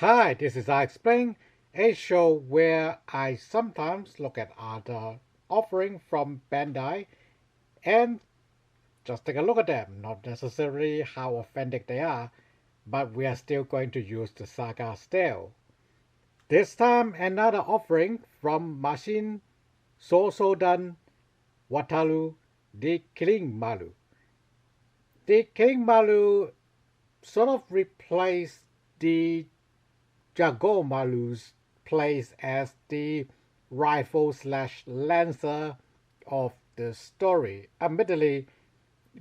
Hi, this is I Explain, a show where I sometimes look at other offering from Bandai and just take a look at them, not necessarily how authentic they are, but we are still going to use the saga style. This time another offering from Mashisosouden Wataru, the Kirinmaru. The Kirinmaru sort of replaced the Jagomaru's place as the rifle slash lancer of the story. Admittedly,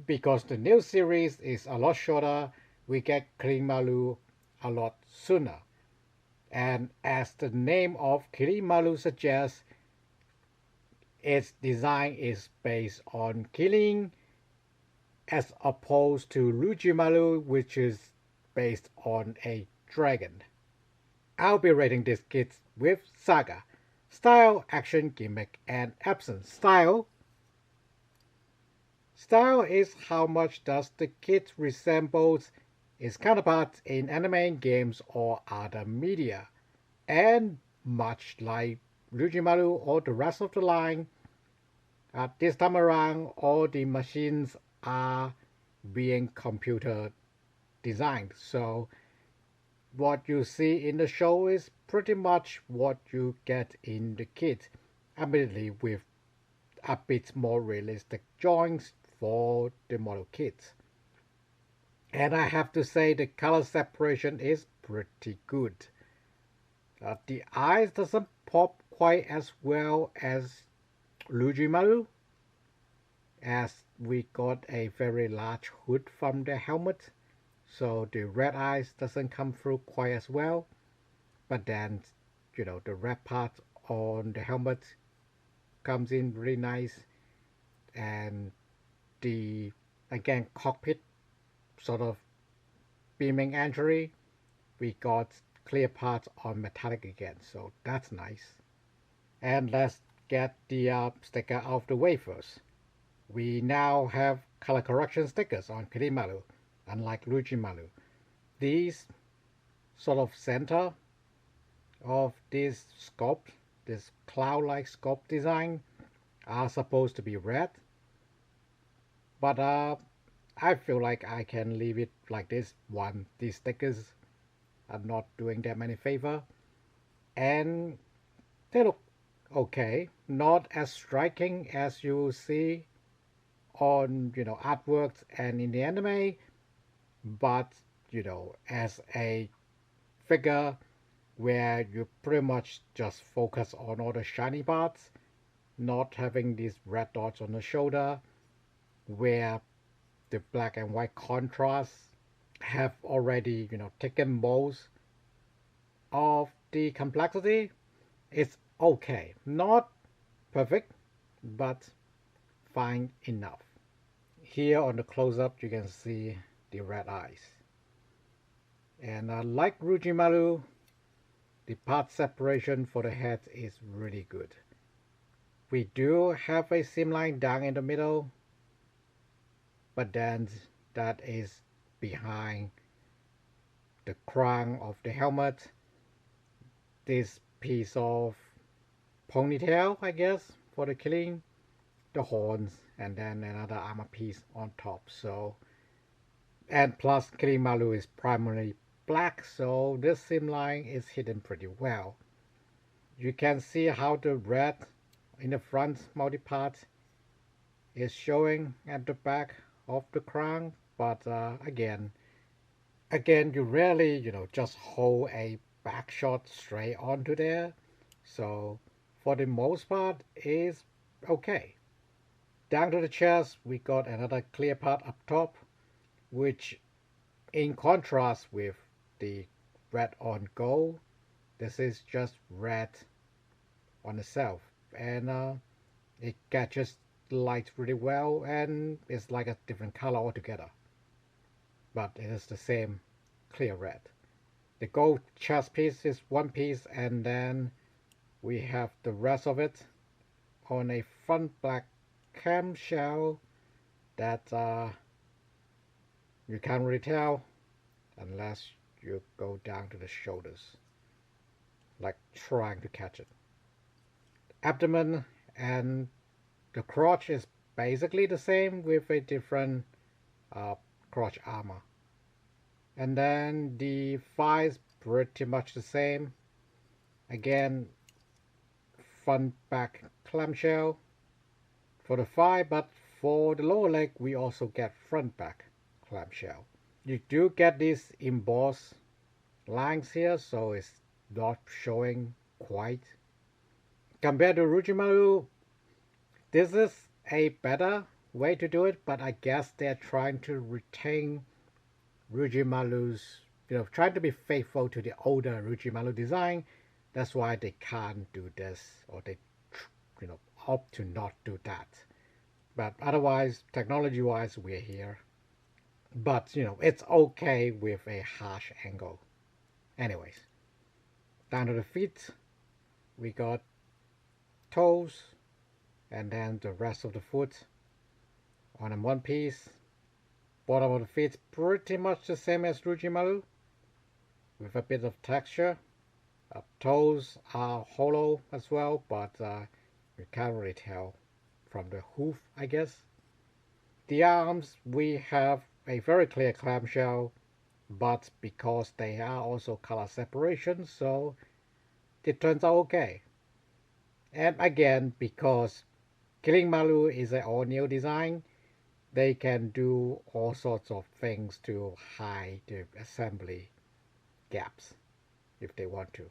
because the new series is a lot shorter, we get Kirinmaru a lot sooner. And as the name of Kirinmaru suggests, its design is based on killing as opposed to Rujimaru, which is based on a dragon. I'll be rating this kit with Saga, Style, Action, Gimmick, and Absence. Style is how much does the kit resembles its counterparts in anime, games, or other media. And much like Rujimaru or the rest of the line, this time around all the machines are being computer designed. So what you see in the show is pretty much what you get in the kit, admittedly with a bit more realistic joints for the model kits. And I have to say the color separation is pretty good. The eyes doesn't pop quite as well as Lujimaru, as we got a very large hood from the helmet, so the red eyes doesn't come through quite as well. But then, the red part on the helmet comes in really nice, and the again cockpit sort of beaming entry, we got clear parts on metallic again, so that's nice. And let's get the sticker out of the way first. We now have color correction stickers on Kirinmaru, unlike Rujimaru. These sort of center of this sculpt, this cloud-like sculpt design, are supposed to be red, but I feel like I can leave it like this one. These stickers are not doing them any favor, and they look okay, not as striking as you see on artworks and in the anime, but as a figure where you pretty much just focus on all the shiny parts, not having these red dots on the shoulder, where the black and white contrasts have already taken most of the complexity. It's okay, not perfect, but fine enough. Here on the close-up you can see the red eyes, and like Rujimaru, the part separation for the head is really good. We do have a seam line down in the middle, but then that is behind the crown of the helmet. This piece of ponytail, I guess, for the killing, the horns, and then another armor piece on top. So, and plus Kirinmaru is primarily black, so this seam line is hidden pretty well. You can see how the red in the front multi-part is showing at the back of the crown, but again, you rarely just hold a back shot straight onto there, so for the most part is okay. Down to the chest we got another clear part up top, which in contrast with the red on gold, this is just red on itself, and it catches light really well, and it's like a different color altogether, but it is the same clear red. The gold chest piece is one piece, and then we have the rest of it on a front black clamshell that you can't really tell unless you go down to the shoulders, like trying to catch it. Abdomen and the crotch is basically the same with a different crotch armor. And then the thighs pretty much the same. Again, front back clamshell for the thigh, but for the lower leg we also get front back clamshell. You do get these embossed lines here, so it's not showing quite. Compared to Rujimaru, this is a better way to do it, but I guess they're trying to retain Rujimaru's, trying to be faithful to the older Rujimaru design. That's why they can't do this, or they, opt to not do that. But otherwise, technology-wise, we're here. But, it's okay with a harsh angle. Anyways, down to the feet, we got toes, and then the rest of the foot on in one piece. Bottom of the feet pretty much the same as Rujimaru, with a bit of texture. Toes are hollow as well, but you can't really tell from the hoof, I guess. The arms, we have a very clear clamshell, but because they are also color separation, so it turns out okay. And again, because Kirinmaru is an all-new design, they can do all sorts of things to hide the assembly gaps if they want to.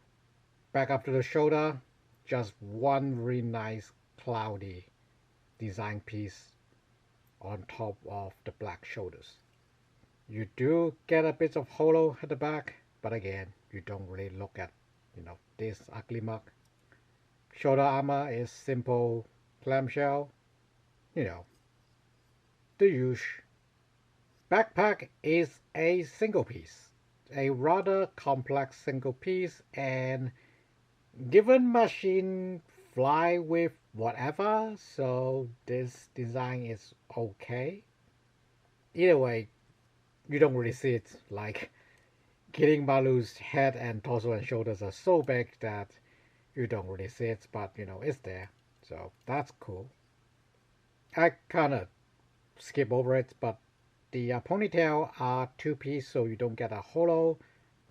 Back up to the shoulder, just one really nice cloudy design piece on top of the black shoulders. You do get a bit of hollow at the back, but again, you don't really look at, this ugly mug. Shoulder armor is simple clamshell, the usual. Backpack is a single piece, a rather complex single piece, and given machine fly with whatever, so this design is okay. Either way, you don't really see it. Like, Kirinmaru's head and torso and shoulders are so big that you don't really see it, but it's there, so that's cool. I kind of skip over it, but the ponytail are two-piece, so you don't get a hollow,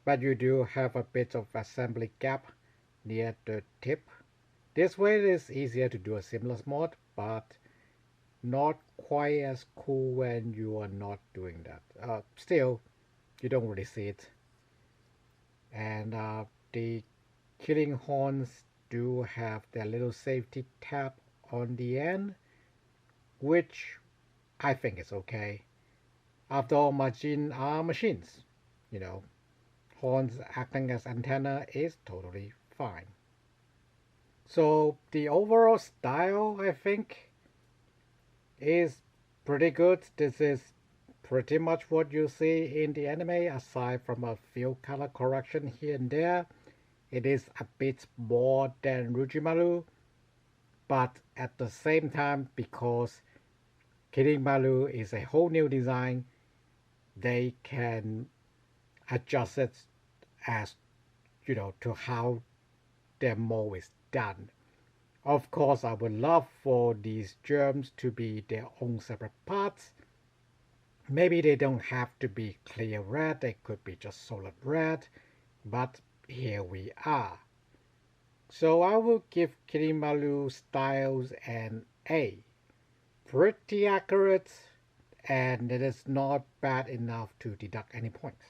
but you do have a bit of assembly gap near the tip. This way it is easier to do a seamless mod, but not quite as cool when you are not doing that. Still, you don't really see it. And the killing horns do have their little safety tab on the end, which I think is okay. After all, machines are machines. Horns acting as antenna is totally fine. So the overall style, I think, is pretty good. This is pretty much what you see in the anime, aside from a few color correction here and there. It is a bit more than Rujimaru, but at the same time, because Kirinmaru is a whole new design, they can adjust it as, to how their mold is done. Of course, I would love for these germs to be their own separate parts. Maybe they don't have to be clear red, they could be just solid red, but here we are. So I will give Kirinmaru styles an A. Pretty accurate, and it is not bad enough to deduct any points.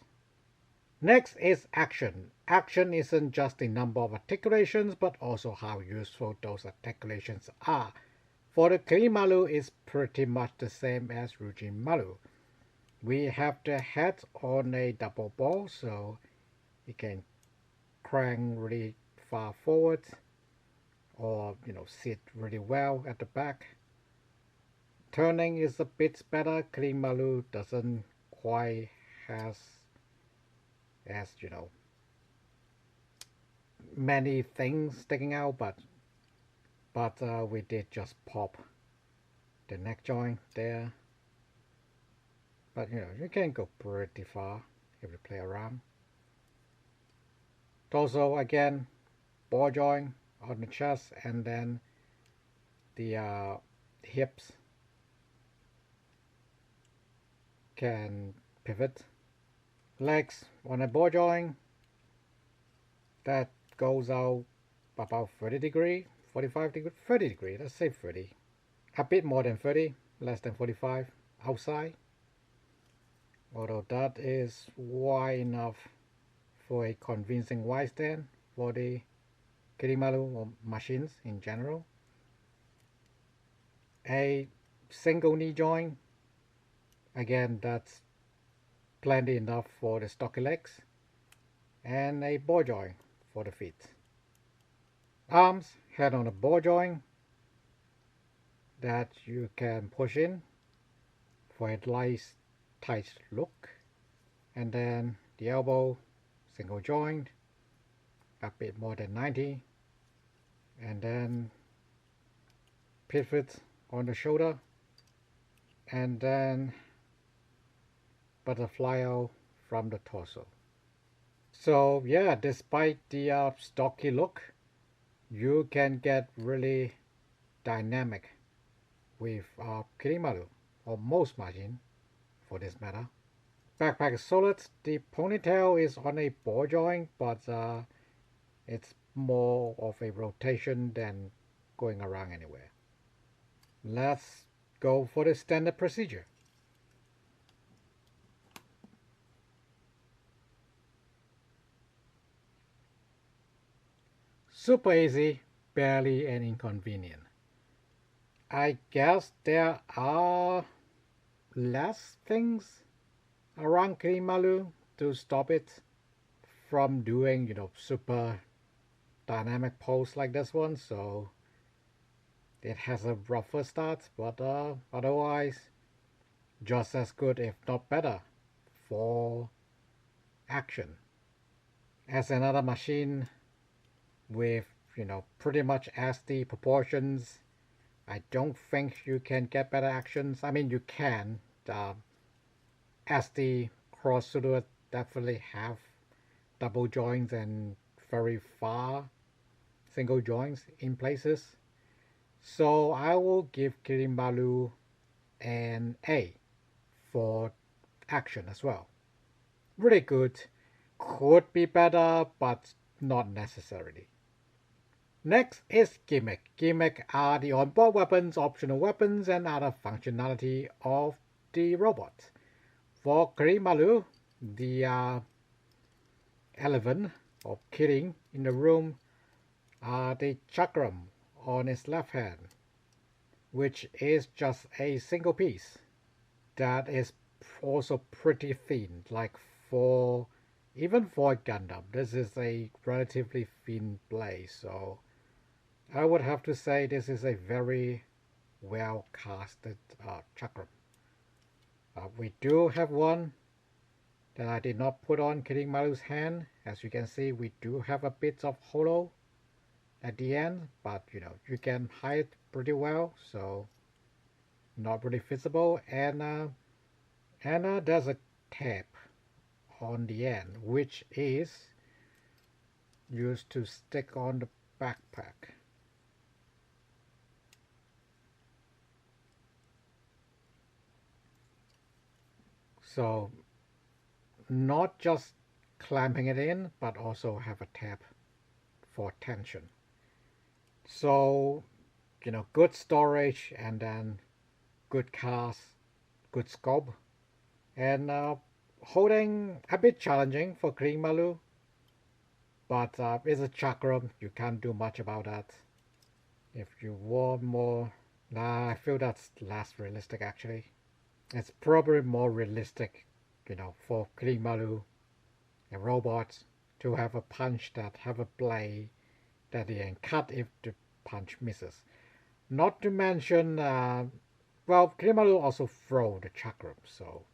Next is action. Action isn't just the number of articulations, but also how useful those articulations are. For the Kirinmaru, it's pretty much the same as Rujimaru. We have the head on a double ball, so it can crank really far forward, or sit really well at the back. Turning is a bit better. Kirinmaru doesn't quite has as many things sticking out, but we did just pop the neck joint there. But you can go pretty far if you play around. Torso again, ball joint on the chest, and then the hips can pivot. Legs on a ball joint that goes out about 30 degree, 45 degree, 30 degree, let's say 30. A bit more than 30, less than 45 outside. Although that is wide enough for a convincing wide stand for the Kirinmaru or machines in general. A single knee joint, again that's plenty enough for the stocky legs, and a ball joint for the feet. Arms, head on a ball joint that you can push in for a nice tight look, and then the elbow, single joint, a bit more than 90, and then pivot on the shoulder, and then butterfly out from the torso. So yeah, despite the stocky look, you can get really dynamic with Kirinmaru, or most machine for this matter. Backpack is solid. The ponytail is on a ball joint, but it's more of a rotation than going around anywhere. Let's go for the standard procedure. Super easy, barely an inconvenient. I guess there are less things around Kirinmaru to stop it from doing, super dynamic pose like this one, so it has a rougher start, but otherwise just as good if not better for action. As another machine with pretty much SD proportions, I don't think you can get better actions. I mean, you can. SD cross silhouette definitely have double joints and very far single joints in places. So I will give Kirinmaru an A for action as well. Really good. Could be better, but not necessarily. Next is Gimmick. Gimmick are the onboard weapons, optional weapons, and other functionality of the robot. For Kirinmaru, the elephant or Kirin in the room are the chakram on its left hand, which is just a single piece that is also pretty thin, like even for Gundam, this is a relatively thin blade, so I would have to say this is a very well casted chakram. We do have one that I did not put on Kirinmaru's hand. As you can see, we do have a bit of hollow at the end, but you can hide pretty well, so not really visible. And there's a tab on the end, which is used to stick on the backpack. So not just clamping it in, but also have a tab for tension. So, good storage, and then good cast, good scope, and holding a bit challenging for Kirinmaru, but it's a chakram, you can't do much about that. If you want more, I feel that's less realistic actually. It's probably more realistic, for Kirinmaru and robots to have a punch that have a blade that they can cut if the punch misses. Not to mention, Kirinmaru also throw the chakram, so,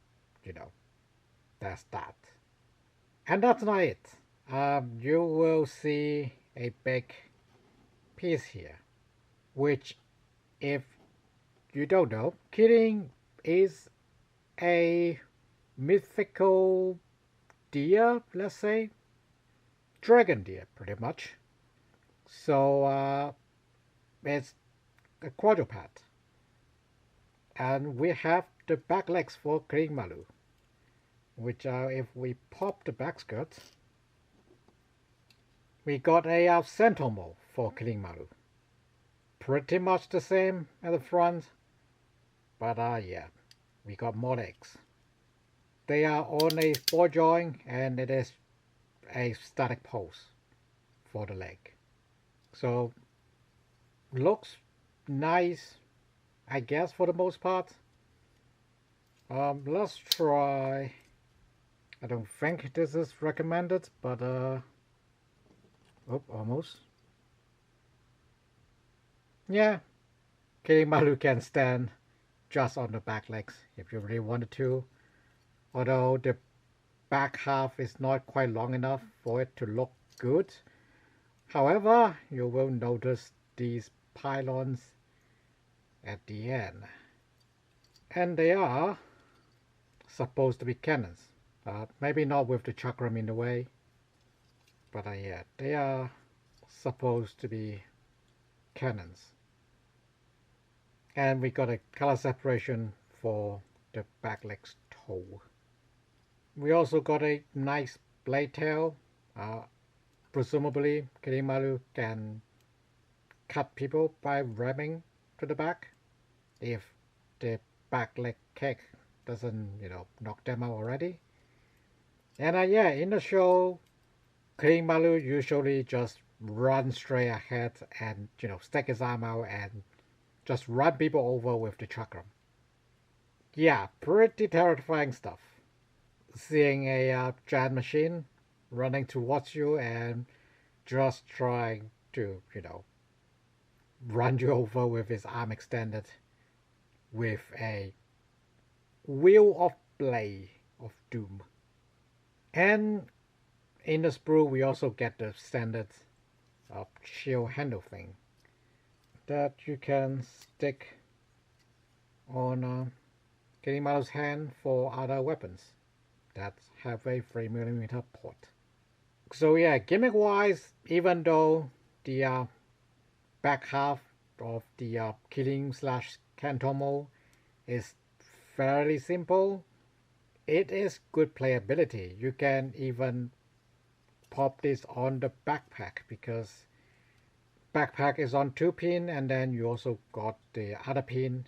that's that. And that's not it. You will see a big piece here, which, if you don't know, Kirin is a mythical deer, let's say. dragon deer, pretty much. So it's a quadruped. And we have the back legs for Kirinmaru, which are, if we pop the back skirt, we got a Sentomo for Kirinmaru. Pretty much the same at the front, but yeah, we got more legs. They are on a ball joint and it is a static pose for the leg. So looks nice, I guess, for the most part. Let's try. I don't think this is recommended, but oh, almost. Yeah, Kirinmaru can stand just on the back legs if you really wanted to. Although the back half is not quite long enough for it to look good. However, you will notice these pylons at the end. And they are supposed to be cannons. Maybe not with the chakram in the way. But yeah, they are supposed to be cannons. And we got a color separation for the back legs toe. We also got a nice blade tail. Presumably, Kirinmaru can cut people by ramming to the back if the back leg kick doesn't, knock them out already. And yeah, in the show, Kirinmaru usually just runs straight ahead and, stick his arm out and just run people over with the chakram. Yeah, pretty terrifying stuff. Seeing a giant machine running towards you and just trying to, run you over with his arm extended with a wheel of blade of doom. And in the sprue we also get the standard shield handle thing that you can stick on Kirinmaru's hand for other weapons that have a 3mm port. So yeah, gimmick wise, even though the back half of the Kirin/Kantomo is fairly simple, it is good playability. You can even pop this on the backpack because backpack is on 2 pin, and then you also got the other pin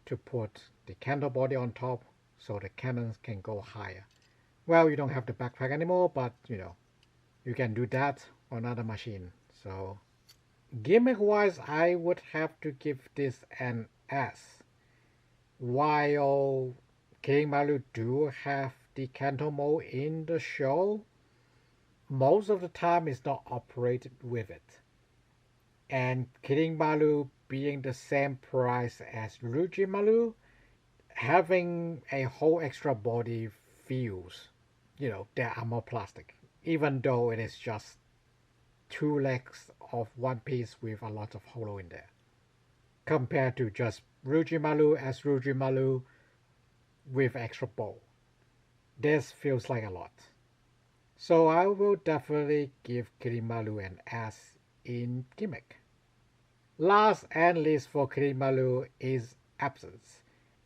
to put the candle body on top so the cannons can go higher. Well, you don't have the backpack anymore, but you can do that on other machine. So gimmick wise, I would have to give this an S. While Kirinmaru do have the Kantomo in the show, most of the time it's not operated with it. And Kirinmaru being the same price as Rujimaru, having a whole extra body feels, their armor plastic. Even though it is just 2 legs of one piece with a lot of hollow in there. Compared to just Rujimaru as Rujimaru with extra bow. This feels like a lot. So I will definitely give Kirinmaru an S in gimmick. Last and least for Kirinmaru is absence.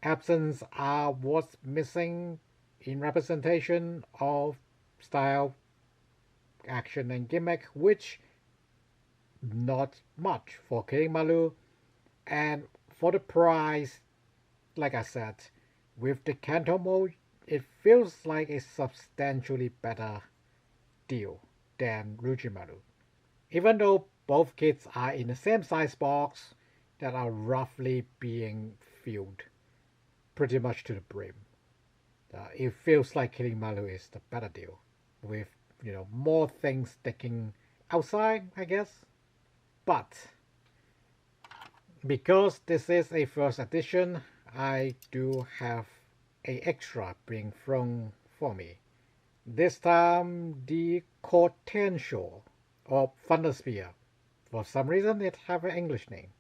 Absence are what's missing in representation of style, action and gimmick, which not much for Kirinmaru. And for the price, like I said, with the Kantomo, it feels like a substantially better deal than Rujimaru. Even though both kits are in the same size box that are roughly being filled pretty much to the brim. It feels like Kirinmaru is the better deal with, more things sticking outside, I guess. But because this is a first edition, I do have a extra being thrown for me. This time the Cortenshaw or Thunder Spear. For some reason it have an English name.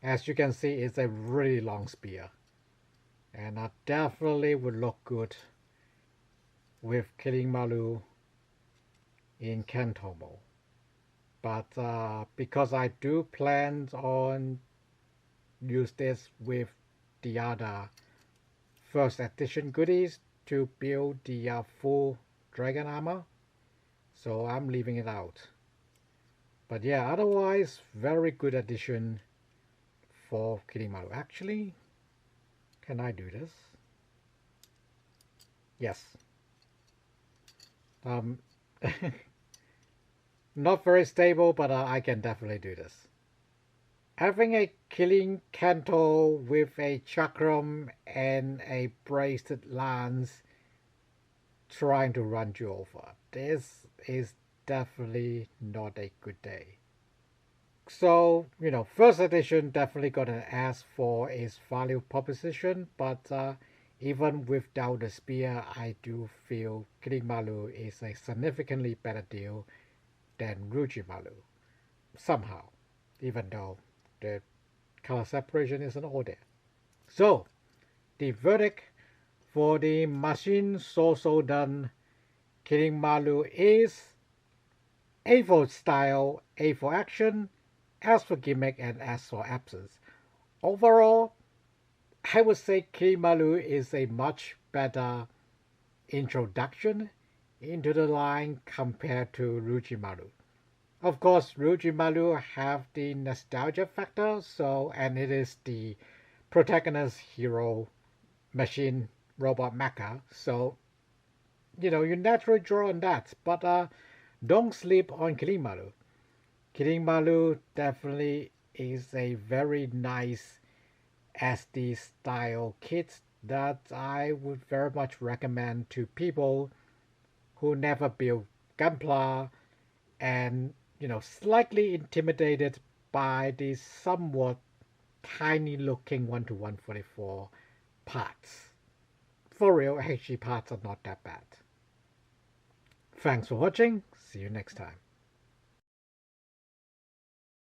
As you can see, it's a really long spear. And that definitely would look good with Kirinmaru in Kantomo. But because I do plan on use this with the other first edition goodies to build the full dragon armor, so I'm leaving it out. But yeah, otherwise, very good addition for Kirinmaru. Actually, can I do this? Yes. Um, not very stable, but I can definitely do this. Having a killing canto with a chakram and a bracelet lance trying to run you over. This is definitely not a good day. So, first edition definitely gonna ask for its value proposition, but even without the spear, I do feel Kirinmaru is a significantly better deal than Rujimaru. Somehow, even though the color separation isn't all there. So, the verdict for the Mashisosouden Kirinmaru is A for style, A for action, S for gimmick, and S for absence. Overall, I would say Kirinmaru is a much better introduction into the line compared to Rujimaru. Of course, Rujimaru have the nostalgia factor, and it is the protagonist hero machine robot mecha, so you naturally draw on that. But don't sleep on Kirinmaru. Kirinmaru definitely is a very nice SD style kit that I would very much recommend to people who never built Gunpla and slightly intimidated by the somewhat tiny looking 1 to 144 parts. For real, HG parts are not that bad. Thanks for watching. See you next time.